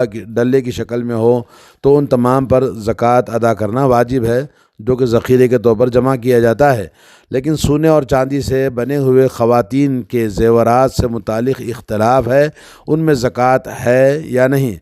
ڈلے کی شکل میں ہو تو ان تمام پر زکوٰۃ ادا کرنا واجب ہے، جو کہ ذخیرے کے طور پر جمع کیا جاتا ہے۔ لیکن سونے اور چاندی سے بنے ہوئے خواتین کے زیورات سے متعلق اختلاف ہے، ان میں زکوٰۃ ہے یا نہیں۔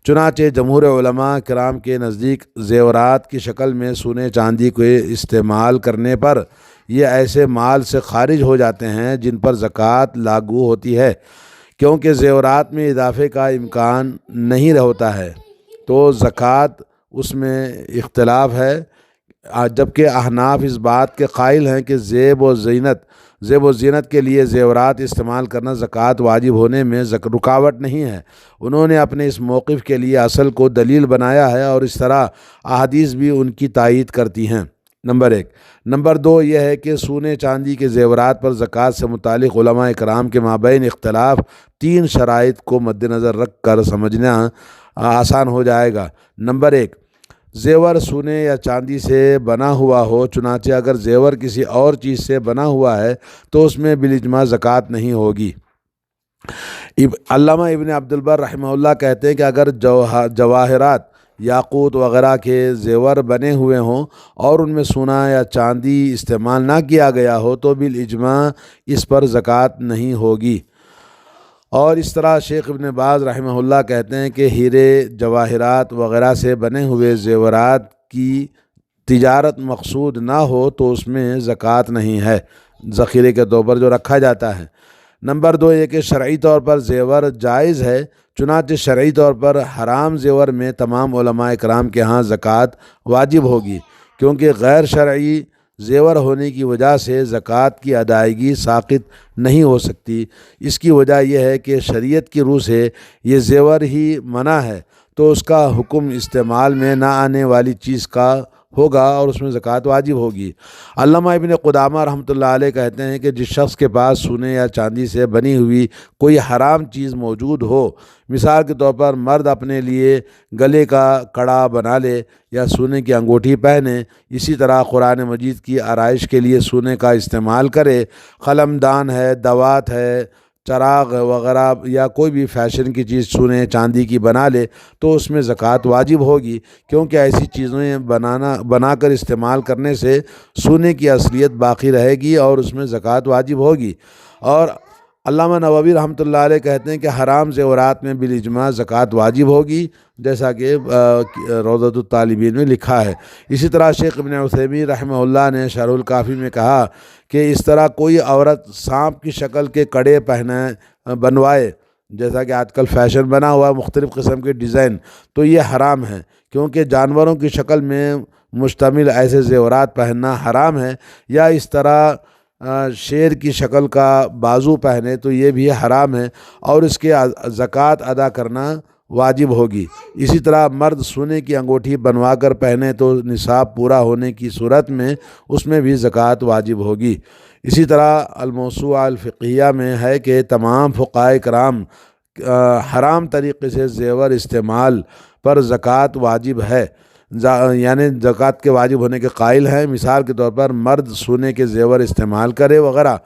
چنانچہ جمہور علماء کرام کے نزدیک زیورات کی شکل میں سونے چاندی کو استعمال کرنے پر یہ ایسے مال سے خارج ہو جاتے ہیں جن پر زکوٰۃ لاگو ہوتی ہے، کیونکہ زیورات میں اضافے کا امکان نہیں ہوتا ہے، تو زکوٰۃ اس میں اختلاف ہے۔ جبکہ احناف اس بات کے قائل ہیں کہ زیب و زینت کے لیے زیورات استعمال کرنا زکوٰۃ واجب ہونے میں رکاوٹ نہیں ہے۔ انہوں نے اپنے اس موقف کے لیے اصل کو دلیل بنایا ہے، اور اس طرح احادیث بھی ان کی تائید کرتی ہیں۔ نمبر 1۔ نمبر 2 یہ ہے کہ سونے چاندی کے زیورات پر زکوٰۃ سے متعلق علماء کرام کے مابین اختلاف 3 شرائط کو مد نظر رکھ کر سمجھنا آسان ہو جائے گا۔ نمبر 1، زیور سونے یا چاندی سے بنا ہوا ہو، چنانچہ اگر زیور کسی اور چیز سے بنا ہوا ہے تو اس میں بالاجماع زکوٰۃ نہیں ہوگی۔ علامہ ابن عبد البر رحمہ اللہ کہتے ہیں کہ اگر جواہرات، یاقوت وغیرہ کے زیور بنے ہوئے ہوں اور ان میں سونا یا چاندی استعمال نہ کیا گیا ہو تو بالاجماع اس پر زکوٰۃ نہیں ہوگی۔ اور اس طرح شیخ ابن باز رحمہ اللہ کہتے ہیں کہ ہیرے، جواہرات وغیرہ سے بنے ہوئے زیورات کی تجارت مقصود نہ ہو تو اس میں زکوٰۃ نہیں ہے، ذخیرے کے طور پر جو رکھا جاتا ہے۔ نمبر 2 یہ کہ شرعی طور پر زیور جائز ہے، چنانچہ شرعی طور پر حرام زیور میں تمام علماء کرام کے ہاں زکوٰۃ واجب ہوگی، کیونکہ غیر شرعی زیور ہونے کی وجہ سے زکوٰۃ کی ادائیگی ساقط نہیں ہو سکتی۔ اس کی وجہ یہ ہے کہ شریعت کی روح سے یہ زیور ہی منع ہے، تو اس کا حکم استعمال میں نہ آنے والی چیز کا ہوگا اور اس میں زکوٰۃ واجب ہوگی۔ علامہ ابن قدامہ رحمۃ اللہ علیہ کہتے ہیں کہ جس شخص کے پاس سونے یا چاندی سے بنی ہوئی کوئی حرام چیز موجود ہو، مثال کے طور پر مرد اپنے لیے گلے کا کڑا بنا لے یا سونے کی انگوٹھی پہنے، اسی طرح قرآن مجید کی آرائش کے لیے سونے کا استعمال کرے، قلم ہے، دوات ہے، چراغ وغیرہ یا کوئی بھی فیشن کی چیز سونے چاندی کی بنا لے تو اس میں زکوٰۃ واجب ہوگی، کیونکہ ایسی چیزیں بنا کر استعمال کرنے سے سونے کی اصلیت باقی رہے گی اور اس میں زکوٰۃ واجب ہوگی۔ اور علامہ نووی رحمۃ اللہ علیہ کہتے ہیں کہ حرام زیورات میں بالاجماع زکوٰۃ واجب ہوگی، جیسا کہ روضۃ الطالبین میں لکھا ہے۔ اسی طرح شیخ ابن عثیمین رحمہ اللہ نے شرح الکافی میں کہا کہ اس طرح کوئی عورت سانپ کی شکل کے کڑے بنوائے، جیسا کہ آج کل فیشن بنا ہوا ہے مختلف قسم کے ڈیزائن، تو یہ حرام ہے، کیونکہ جانوروں کی شکل میں مشتمل ایسے زیورات پہننا حرام ہے، یا اس طرح شیر کی شکل کا بازو پہنے تو یہ بھی حرام ہے اور اس کے زکوٰۃ ادا کرنا واجب ہوگی۔ اسی طرح مرد سونے کی انگوٹھی بنوا کر پہنے تو نصاب پورا ہونے کی صورت میں اس میں بھی زکوٰۃ واجب ہوگی۔ اسی طرح الموسوعہ الفقہیہ میں ہے کہ تمام فقہاء کرام حرام طریقے سے زیور استعمال پر زکوٰۃ واجب ہے، یعنی زکوٰۃ کے واجب ہونے کے قائل ہیں، مثال کے طور پر مرد سونے کے زیور استعمال کرے وغیرہ۔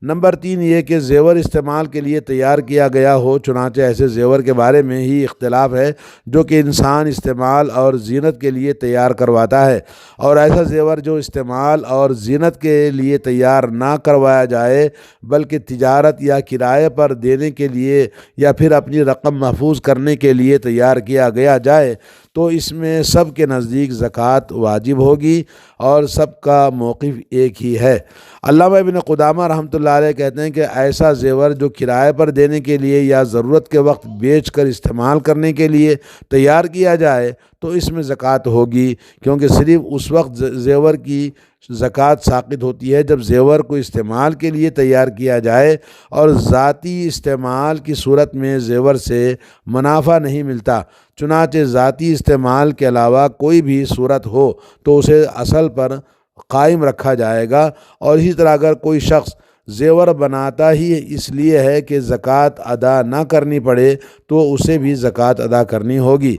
نمبر 3 یہ کہ زیور استعمال کے لیے تیار کیا گیا ہو، چنانچہ ایسے زیور کے بارے میں ہی اختلاف ہے جو کہ انسان استعمال اور زینت کے لیے تیار کرواتا ہے، اور ایسا زیور جو استعمال اور زینت کے لیے تیار نہ کروایا جائے بلکہ تجارت یا کرائے پر دینے کے لیے یا پھر اپنی رقم محفوظ کرنے کے لیے تیار کیا گیا جائے تو اس میں سب کے نزدیک زکوٰۃ واجب ہوگی اور سب کا موقف ایک ہی ہے۔ علامہ ابن قدامہ رحمۃ اللہ علیہ کہتے ہیں کہ ایسا زیور جو کرائے پر دینے کے لیے یا ضرورت کے وقت بیچ کر استعمال کرنے کے لیے تیار کیا جائے تو اس میں زکوٰۃ ہوگی، کیونکہ صرف اس وقت زیور کی زکوٰۃ ساقط ہوتی ہے جب زیور کو استعمال کے لیے تیار کیا جائے اور ذاتی استعمال کی صورت میں زیور سے منافع نہیں ملتا۔ چنانچہ ذاتی استعمال کے علاوہ کوئی بھی صورت ہو تو اسے اصل پر قائم رکھا جائے گا، اور اسی طرح اگر کوئی شخص زیور بناتا ہی اس لیے ہے کہ زکوٰۃ ادا نہ کرنی پڑے تو اسے بھی زکوٰۃ ادا کرنی ہوگی۔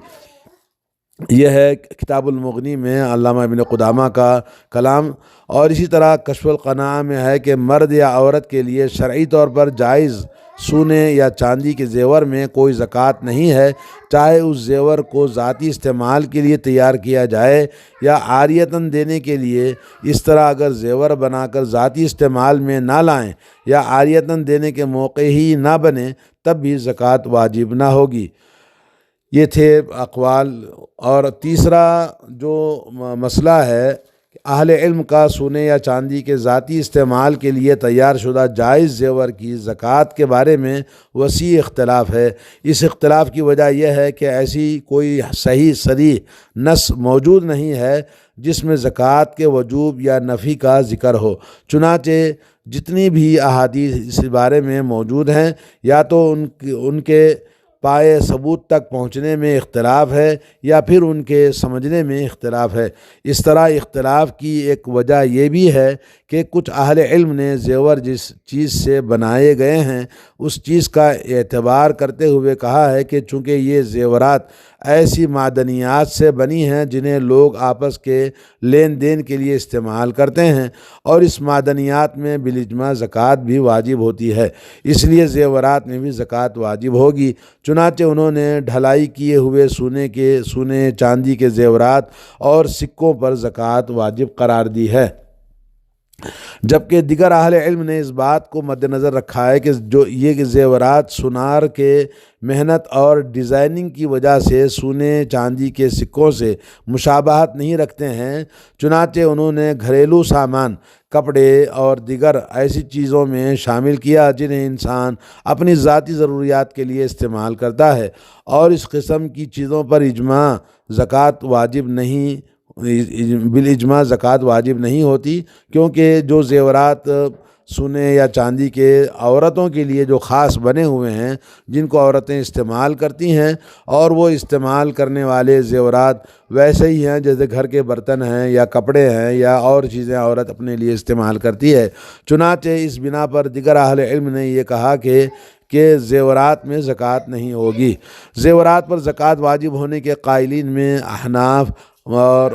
یہ ہے کتاب المغنی میں علامہ ابن قدامہ کا کلام۔ اور اسی طرح کشف القناع میں ہے کہ مرد یا عورت کے لیے شرعی طور پر جائز سونے یا چاندی کے زیور میں کوئی زکوٰۃ نہیں ہے، چاہے اس زیور کو ذاتی استعمال کے لیے تیار کیا جائے یا عاریتاً دینے کے لیے۔ اس طرح اگر زیور بنا کر ذاتی استعمال میں نہ لائیں یا عاریتاً دینے کے موقع ہی نہ بنے تب بھی زکوٰۃ واجب نہ ہوگی۔ یہ تھے اقوال۔ اور تیسرا جو مسئلہ ہے کہ اہل علم کا سونے یا چاندی کے ذاتی استعمال کے لیے تیار شدہ جائز زیور کی زکوٰۃ کے بارے میں وسیع اختلاف ہے۔ اس اختلاف کی وجہ یہ ہے کہ ایسی کوئی صحیح صریح نص موجود نہیں ہے جس میں زکوٰۃ کے وجوب یا نفی کا ذکر ہو۔ چنانچہ جتنی بھی احادیث اس بارے میں موجود ہیں یا تو ان کے پائے ثبوت تک پہنچنے میں اختلاف ہے یا پھر ان کے سمجھنے میں اختلاف ہے۔ اس طرح اختلاف کی ایک وجہ یہ بھی ہے کہ کچھ اہل علم نے زیور جس چیز سے بنائے گئے ہیں اس چیز کا اعتبار کرتے ہوئے کہا ہے کہ چونکہ یہ زیورات ایسی معدنیات سے بنی ہیں جنہیں لوگ آپس کے لین دین کے لیے استعمال کرتے ہیں اور اس معدنیات میں بالاجماع زکوٰۃ بھی واجب ہوتی ہے، اس لیے زیورات میں بھی زکوٰۃ واجب ہوگی۔ چنانچہ انہوں نے ڈھلائی کیے ہوئے سونے چاندی کے زیورات اور سکوں پر زکوٰۃ واجب قرار دی ہے، جبکہ دیگر اہل علم نے اس بات کو مد نظر رکھا ہے کہ یہ زیورات سونار کے محنت اور ڈیزائننگ کی وجہ سے سونے چاندی کے سکوں سے مشابہت نہیں رکھتے ہیں، چنانچہ انہوں نے گھریلو سامان، کپڑے اور دیگر ایسی چیزوں میں شامل کیا جنہیں انسان اپنی ذاتی ضروریات کے لیے استعمال کرتا ہے، اور اس قسم کی چیزوں پر اجماع زکوٰۃ واجب نہیں، بالاجماع زکوٰۃ واجب نہیں ہوتی، کیونکہ جو زیورات سونے یا چاندی کے عورتوں کے لیے جو خاص بنے ہوئے ہیں جن کو عورتیں استعمال کرتی ہیں، اور وہ استعمال کرنے والے زیورات ویسے ہی ہیں جیسے گھر کے برتن ہیں یا کپڑے ہیں یا اور چیزیں عورت اپنے لیے استعمال کرتی ہے، چنانچہ اس بنا پر دیگر اہل علم نے یہ کہا کہ زیورات میں زکوٰۃ نہیں ہوگی۔ زیورات پر زکوٰۃ واجب ہونے کے قائلین میں احناف اور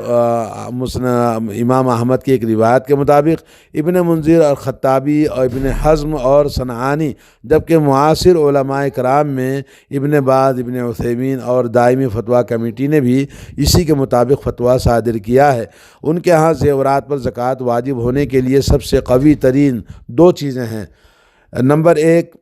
امام احمد کی ایک روایت کے مطابق ابن منذر اور خطابی اور ابن حزم اور صنعانی، جبکہ معاصر علماء کرام میں ابن باز، ابن عثیمین اور دائمی فتویٰ کمیٹی نے بھی اسی کے مطابق فتویٰ صادر کیا ہے۔ ان کے ہاں زیورات پر زکوٰۃ واجب ہونے کے لیے سب سے قوی ترین دو چیزیں ہیں۔ نمبر ایک،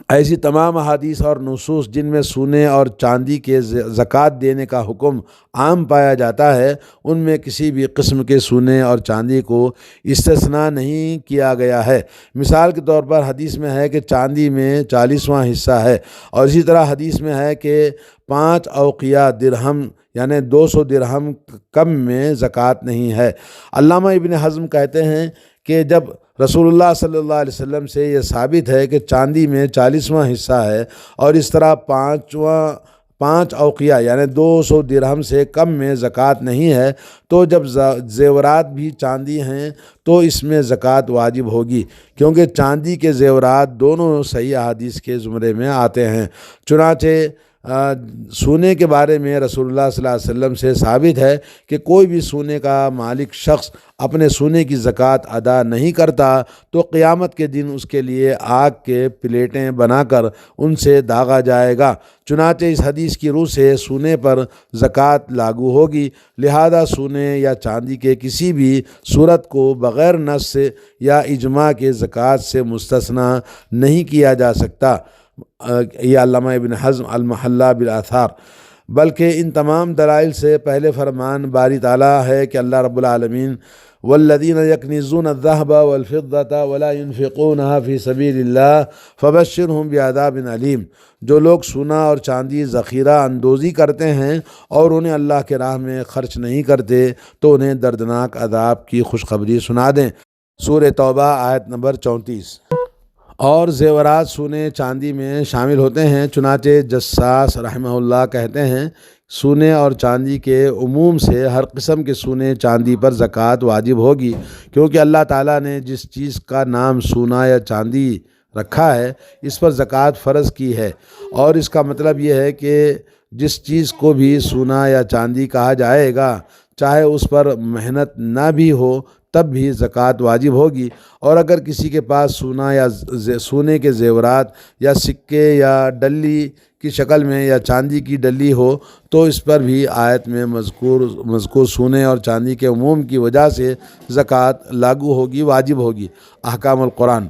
ایسی تمام احادیث اور نصوص جن میں سونے اور چاندی کے زکوٰۃ دینے کا حکم عام پایا جاتا ہے ان میں کسی بھی قسم کے سونے اور چاندی کو استثناء نہیں کیا گیا ہے۔ مثال کے طور پر حدیث میں ہے کہ چاندی میں 40واں حصہ ہے، اور اسی طرح حدیث میں ہے کہ 5 اوقیہ درہم یعنی 200 درہم کم میں زکوٰۃ نہیں ہے۔ علامہ ابن حزم کہتے ہیں کہ جب رسول اللہ صلی اللہ علیہ وسلم سے یہ ثابت ہے کہ چاندی میں 40واں حصہ ہے اور اس طرح 5 اوقیہ یعنی 200 درہم سے کم میں زکوٰۃ نہیں ہے، تو جب زیورات بھی چاندی ہیں تو اس میں زکوٰۃ واجب ہوگی، کیونکہ چاندی کے زیورات دونوں صحیح احادیث کے زمرے میں آتے ہیں۔ چنانچہ سونے کے بارے میں رسول اللہ صلی اللہ علیہ وسلم سے ثابت ہے کہ کوئی بھی سونے کا مالک شخص اپنے سونے کی زکوٰۃ ادا نہیں کرتا تو قیامت کے دن اس کے لیے آگ کے پلیٹیں بنا کر ان سے داغا جائے گا۔ چنانچہ اس حدیث کی روح سے سونے پر زکوٰۃ لاگو ہوگی، لہذا سونے یا چاندی کے کسی بھی صورت کو بغیر نص یا اجماع کے زکوٰۃ سے مستثنی نہیں کیا جا سکتا۔ یہ علامہ ابن حزم المحلہ بالآثار۔ بلکہ ان تمام دلائل سے پہلے فرمان باری تعالیٰ ہے کہ اللہ رب العالمین والذین یکنزون الذہب والفضة ولا ينفقونها فی سبیل اللہ فبشرہم بعذاب علیم، جو لوگ سونا اور چاندی ذخیرہ اندوزی کرتے ہیں اور انہیں اللہ کے راہ میں خرچ نہیں کرتے تو انہیں دردناک عذاب کی خوشخبری سنا دیں۔ سورہ توبہ آیت نمبر 34۔ اور زیورات سونے چاندی میں شامل ہوتے ہیں، چنانچہ جساس رحمہ اللہ کہتے ہیں سونے اور چاندی کے عموم سے ہر قسم کے سونے چاندی پر زکوٰۃ واجب ہوگی، کیونکہ اللہ تعالیٰ نے جس چیز کا نام سونا یا چاندی رکھا ہے اس پر زکوٰۃ فرض کی ہے، اور اس کا مطلب یہ ہے کہ جس چیز کو بھی سونا یا چاندی کہا جائے گا چاہے اس پر محنت نہ بھی ہو تب بھی زکوٰۃ واجب ہوگی۔ اور اگر کسی کے پاس سونا یا سونے کے زیورات یا سکے یا ڈلی کی شکل میں یا چاندی کی ڈلی ہو تو اس پر بھی آیت میں مذکور سونے اور چاندی کے عموم کی وجہ سے زکوٰۃ لاگو ہوگی، واجب ہوگی۔ احکام القرآن۔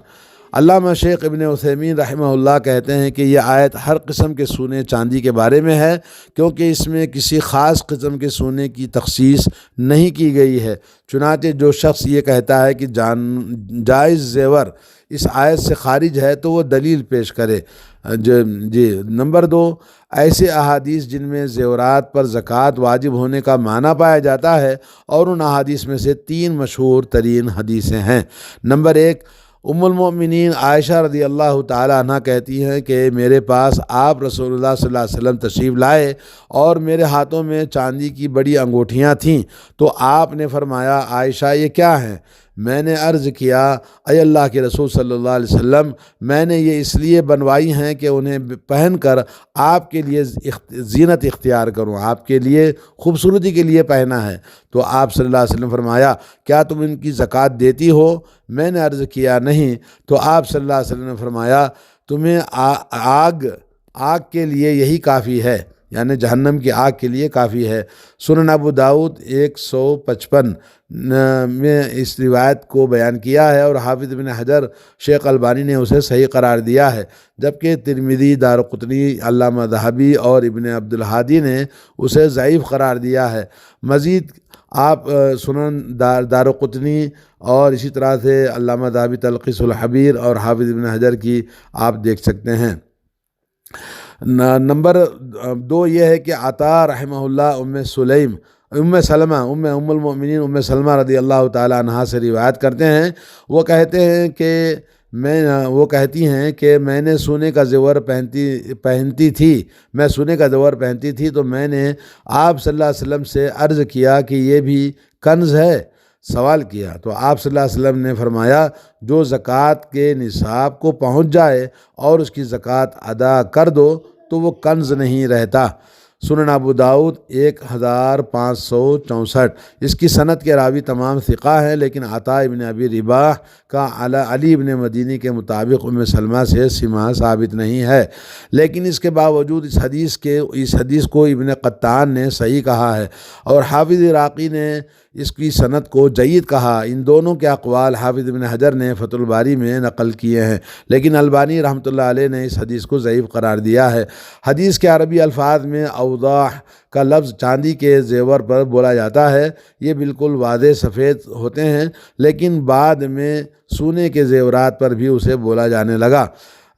علامہ شیخ ابن عثیمین رحمہ اللہ کہتے ہیں کہ یہ آیت ہر قسم کے سونے چاندی کے بارے میں ہے، کیونکہ اس میں کسی خاص قسم کے سونے کی تخصیص نہیں کی گئی ہے۔ چنانچہ جو شخص یہ کہتا ہے کہ جائز زیور اس آیت سے خارج ہے تو وہ دلیل پیش کرے۔ نمبر 2، ایسے احادیث جن میں زیورات پر زکوٰۃ واجب ہونے کا معنی پایا جاتا ہے، اور ان احادیث میں سے 3 مشہور ترین حدیثیں ہیں۔ نمبر 1، ام المؤمنین عائشہ رضی اللہ تعالی عنہ کہتی ہیں کہ میرے پاس آپ رسول اللہ صلی اللہ علیہ وسلم تشریف لائے اور میرے ہاتھوں میں چاندی کی بڑی انگوٹھیاں تھیں، تو آپ نے فرمایا عائشہ یہ کیا ہیں؟ میں نے عرض کیا اے اللہ کے رسول صلی اللہ علیہ وسلم، میں نے یہ اس لیے بنوائی ہیں کہ انہیں پہن کر آپ کے لیے زینت اختیار کروں، آپ کے لیے خوبصورتی کے لیے پہنا ہے۔ تو آپ صلی اللہ علیہ وسلم فرمایا کیا تم ان کی زکوٰۃ دیتی ہو؟ میں نے عرض کیا نہیں۔ تو آپ صلی اللہ علیہ وسلم نے فرمایا تمہیں آگ کے لیے یہی کافی ہے، یعنی جہنم کی آگ کے لیے کافی ہے۔ سنن ابو داؤد 155 میں اس روایت کو بیان کیا ہے، اور حافظ ابن حجر شیخ البانی نے اسے صحیح قرار دیا ہے، جبکہ ترمذی، دارقطنی، علامہ ذہبی اور ابن عبد الہادی نے اسے ضعیف قرار دیا ہے۔ مزید آپ سنن دارقطنی اور اسی طرح سے علامہ ذہبی تلخیص الحبیر اور حافظ ابن حجر کی آپ دیکھ سکتے ہیں۔ نمبر 2 یہ ہے کہ عطا رحمہ اللہ ام المؤمنین ام سلمہ رضی اللہ تعالی عنہا سے روایت کرتے ہیں، وہ کہتی ہیں کہ میں نے سونے کا زیور پہنتی تھی تو میں نے آپ صلی اللہ علیہ وسلم سے عرض کیا کہ یہ بھی کنز ہے؟ سوال کیا تو آپ صلی اللہ علیہ وسلم نے فرمایا جو زکوٰۃ کے نصاب کو پہنچ جائے اور اس کی زکوٰۃ ادا کر دو تو وہ کنز نہیں رہتا۔ سنن ابو داؤد 1564۔ اس کی سند کے راوی تمام ثقہ ہیں، لیکن عطا ابن ابی رباح کا علی ابن مدینی کے مطابق ام سلمہ سے سماع ثابت نہیں ہے، لیکن اس کے باوجود اس حدیث کو ابن قطان نے صحیح کہا ہے، اور حافظ عراقی نے اس کی سند کو جید کہا۔ ان دونوں کے اقوال حافظ ابن حجر نے فتح الباری میں نقل کیے ہیں، لیکن البانی رحمۃ اللہ علیہ نے اس حدیث کو ضعیف قرار دیا ہے۔ حدیث کے عربی الفاظ میں اوضاح کا لفظ چاندی کے زیور پر بولا جاتا ہے، یہ بالکل واضح سفید ہوتے ہیں، لیکن بعد میں سونے کے زیورات پر بھی اسے بولا جانے لگا۔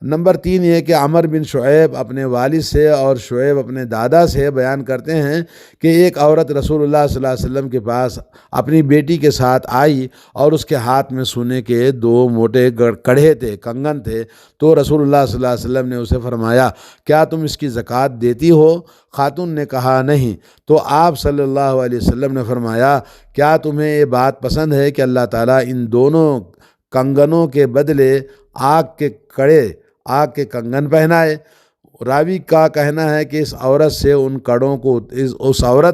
نمبر 3 یہ کہ عمر بن شعیب اپنے والد سے اور شعیب اپنے دادا سے بیان کرتے ہیں کہ ایک عورت رسول اللہ صلی اللہ علیہ وسلم کے پاس اپنی بیٹی کے ساتھ آئی اور اس کے ہاتھ میں سونے کے 2 موٹے کڑھے تھے، کنگن تھے، تو رسول اللہ صلی اللہ علیہ وسلم نے اسے فرمایا کیا تم اس کی زکوٰۃ دیتی ہو؟ خاتون نے کہا نہیں۔ تو آپ صلی اللہ علیہ وسلم نے فرمایا کیا تمہیں یہ بات پسند ہے کہ اللہ تعالیٰ ان دونوں کنگنوں کے بدلے آگ کے کنگن پہنائے؟ راوی کا کہنا ہے کہ اس عورت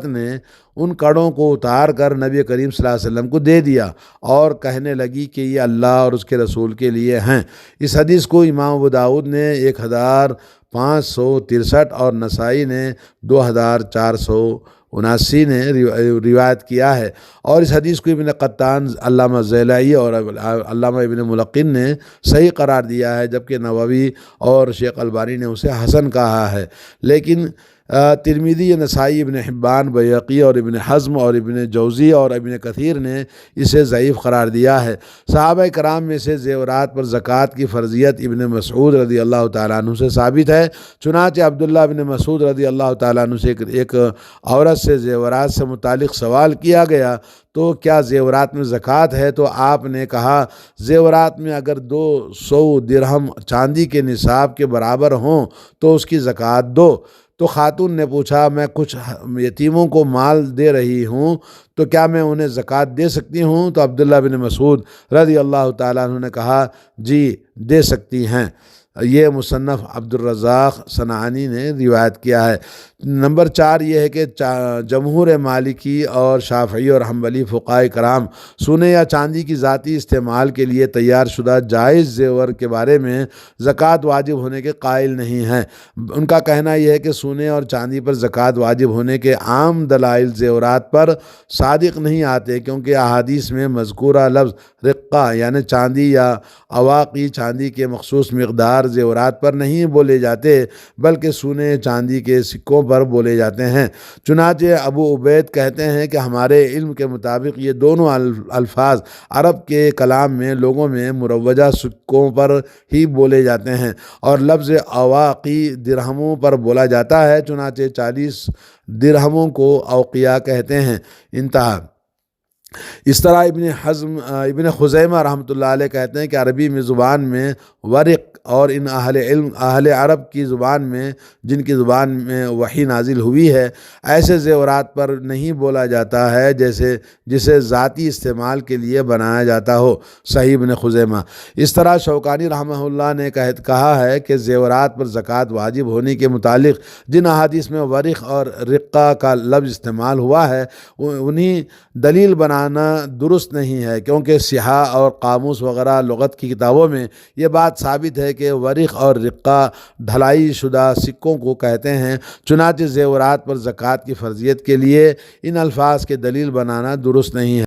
نے ان کڑوں کو اتار کر نبی کریم صلی اللہ علیہ وسلم کو دے دیا اور کہنے لگی کہ یہ اللہ اور اس کے رسول کے لیے ہیں۔ اس حدیث کو امام ابو داؤد نے 1563 اور نسائی نے 2479 نے روایت کیا ہے، اور اس حدیث کو ابن قطان، علامہ زیلعی اور علامہ ابن ملقن نے صحیح قرار دیا ہے، جبکہ نووی اور شیخ البانی نے اسے حسن کہا ہے، لیکن ترمذی، نسائی، ابن حبان، بیہقی اور ابن حزم اور ابن جوزی اور ابن کثیر نے اسے ضعیف قرار دیا ہے۔ صحابہ کرام میں سے زیورات پر زکوٰۃ کی فرضیت ابن مسعود رضی اللہ تعالیٰ عنہ سے ثابت ہے۔ چنانچہ عبداللہ ابن مسعود رضی اللہ تعالیٰ عنہ سے ایک عورت سے زیورات سے متعلق سوال کیا گیا تو کیا زیورات میں زکوٰۃ ہے؟ تو آپ نے کہا زیورات میں اگر 200 درہم چاندی کے نصاب کے برابر ہوں تو اس کی زکوٰۃ دو۔ تو خاتون نے پوچھا میں کچھ یتیموں کو مال دے رہی ہوں تو کیا میں انہیں زکوٰۃ دے سکتی ہوں؟ تو عبداللہ بن مسعود رضی اللہ تعالیٰ عنہ نے کہا جی دے سکتی ہیں۔ یہ مصنف عبدالرزاق صنعانی نے روایت کیا ہے۔ نمبر 4 یہ ہے کہ جمہور مالکی اور شافعی اور حنبلی فقہائے کرام سونے یا چاندی کی ذاتی استعمال کے لیے تیار شدہ جائز زیور کے بارے میں زکوٰۃ واجب ہونے کے قائل نہیں ہیں۔ ان کا کہنا یہ ہے کہ سونے اور چاندی پر زکوٰۃ واجب ہونے کے عام دلائل زیورات پر صادق نہیں آتے، کیونکہ احادیث میں مذکورہ لفظ رقہ یعنی چاندی یا اواقی چاندی کے مخصوص مقدار زیورات پر نہیں بولے جاتے، بلکہ سونے چاندی کے سکوں پر بولے جاتے ہیں۔ چنانچہ ابو عبید کہتے ہیں کہ ہمارے علم کے مطابق یہ دونوں الفاظ عرب کے کلام میں لوگوں میں مروجہ سکوں پر ہی بولے جاتے ہیں، اور لفظ اواقی درہموں پر بولا جاتا ہے، چنانچہ 40 درہموں کو اوقیہ کہتے ہیں۔ انتہا۔ اس طرح ابن خزیمہ رحمۃ اللہ علیہ کہتے ہیں کہ عربی میں زبان میں ورق اور ان اہل عرب کی زبان میں جن کی زبان میں وحی نازل ہوئی ہے ایسے زیورات پر نہیں بولا جاتا ہے جسے ذاتی استعمال کے لیے بنایا جاتا ہو۔ صحیح ابن خزیمہ۔ اس طرح شوکانی رحمہ اللہ نے کہا ہے کہ زیورات پر زکوٰۃ واجب ہونے کے متعلق جن احادیث میں ورق اور رقہ کا لفظ استعمال ہوا ہے انہیں دلیل بنانا درست نہیں ہے، کیونکہ صحاح اور قاموس وغیرہ لغت کی کتابوں میں یہ بات ثابت ہے کہ ورق اور رقہ ڈھلائی شدہ سکوں کو کہتے ہیں۔ چنانچہ زیورات پر زکوٰۃ کی فرضیت کے لیے ان الفاظ کے دلیل بنانا درست نہیں ہے۔